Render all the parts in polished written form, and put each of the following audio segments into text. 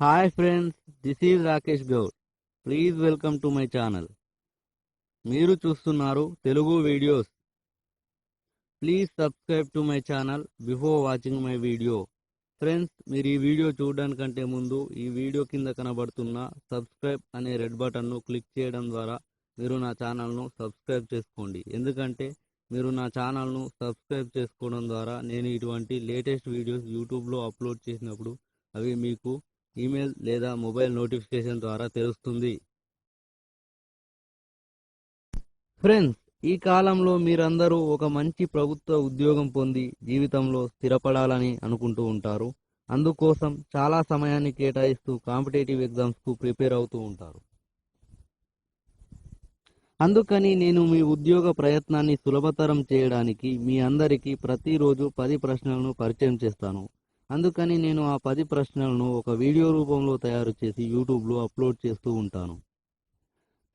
Hi friends, this is Rakesh Goud. Please welcome to my channel. మీరు చూస్తున్నారు Telugu videos. Please subscribe to my channel before watching my video. Friends, మీరు ఈ video చూడడానికంటే ముందు ఈ video కింద కనబడుతున్న సబ్స్క్రైబ్ అనే రెడ్ బటన్ను క్లిక్ చేయడం ద్వారా మీరు నా ఛానల్ను సబ్స్క్రైబ్ చేసుకోండి. ఎందుకంటే మీరు నా ఛానల్ను సబ్స్క్రైబ్ చేసుకోవడం ద్వారా నేను ఇటువంటి లేటెస్ట్ వీడియోస్ యూట్యూబ్లో అప్లోడ్ చేసినప్పుడు అవి మీకు ఈమెయిల్ లేదా మొబైల్ నోటిఫికేషన్ ద్వారా తెలుస్తుంది. ఫ్రెండ్స్, ఈ కాలంలో మీరందరూ ఒక మంచి ప్రభుత్వ ఉద్యోగం పొంది జీవితంలో స్థిరపడాలని అనుకుంటూ ఉంటారు. అందుకోసం చాలా సమయాన్ని కేటాయిస్తూ కాంపిటేటివ్ ఎగ్జామ్స్కు ప్రిపేర్ అవుతూ ఉంటారు. అందుకని నేను మీ ఉద్యోగ ప్రయత్నాన్ని సులభతరం చేయడానికి మీ అందరికీ ప్రతిరోజు 10 ప్రశ్నలను పరిచయం చేస్తాను. అందుకని నేను ఆ 10 ప్రశ్నలను ఒక వీడియో రూపంలో తయారు చేసి యూట్యూబ్లో అప్లోడ్ చేస్తూ ఉంటాను.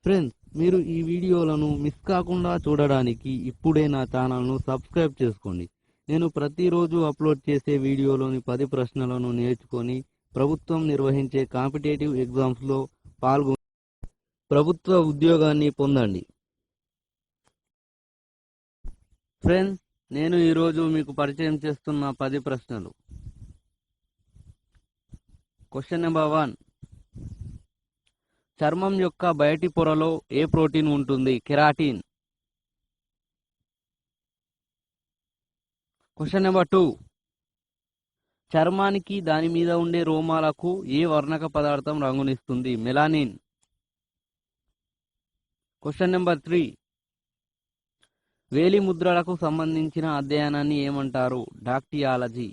ఫ్రెండ్స్, మీరు ఈ వీడియోలను మిస్ కాకుండా చూడడానికి ఇప్పుడే నా ఛానల్ను సబ్స్క్రైబ్ చేసుకోండి. నేను ప్రతిరోజు అప్లోడ్ చేసే వీడియోలోని 10 ప్రశ్నలను నేర్చుకొని ప్రభుత్వం నిర్వహించే కాంపిటేటివ్ ఎగ్జామ్స్లో పాల్గొని ప్రభుత్వ ఉద్యోగాన్ని పొందండి. ఫ్రెండ్స్, నేను ఈరోజు మీకు పరిచయం చేస్తున్న 10 ప్రశ్నలు. Question number 1. చర్మం యొక్క బయటి పొరలో ఏ ప్రోటీన్ ఉంటుంది? కెరాటిన్. Question number 2. చర్మానికి దాని మీద ఉండే రోమాలకు ఏ వర్ణక పదార్థం రంగునిస్తుంది? మెలానిన్. Question number 3. వేలి ముద్రలకు సంబంధించిన అధ్యయనాన్ని ఏమంటారు? డాక్టియాలజీ.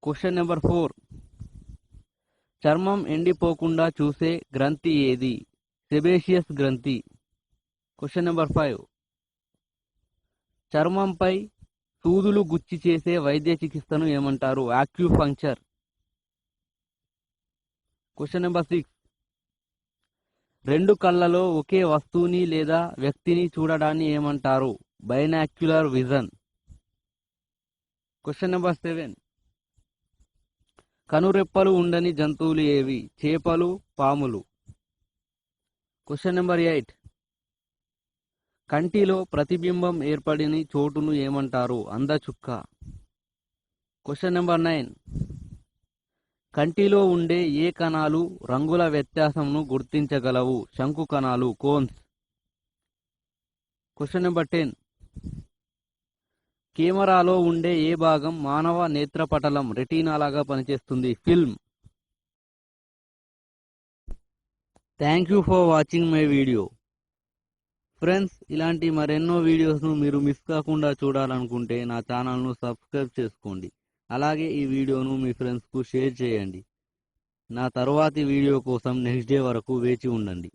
Question number 4. చర్మం ఎండిపోకుండా చూసే గ్రంథి ఏది? సెబేషియస్ గ్రంథి. Question number 5. చర్మంపై సూదులు గుచ్చి చేసే వైద్య చికిత్సను ఏమంటారు? ఆక్యుపంక్చర్. Question number 6. రెండు కళ్ళలో ఒకే వస్తువుని లేదా వ్యక్తిని చూడడాన్ని ఏమంటారు? Binocular vision. Question number 7. కనురెప్పలు ఉండని జంతువులు ఏవి? చేపలు, పాములు. Question number 8. కంటిలో ప్రతిబింబం ఏర్పడిన చోటును ఏమంటారు? అందచుక్క. Question number 9. కంటిలో ఉండే ఏ కణాలు రంగుల వ్యత్యాసంను గుర్తించగలవు? శంకు కణాలు, కోన్స్. Question number 10. కెమెరాలో ఉండే ఏ భాగం మానవ నేత్రపటలం రెటీనా లాగా పనిచేస్తుంది? Film. Thank you for watching my video. Friends, ఇలాంటి మరెన్నో వీడియోస్ను మీరు మిస్ కాకుండా చూడాలనుకుంటే నా ఛానల్ను సబ్స్క్రైబ్ చేసుకోండి. అలాగే ఈ వీడియోను మీ ఫ్రెండ్స్కు షేర్ చేయండి. నా తరువాతి వీడియో కోసం నెక్స్ట్ డే వరకు వేచి ఉండండి.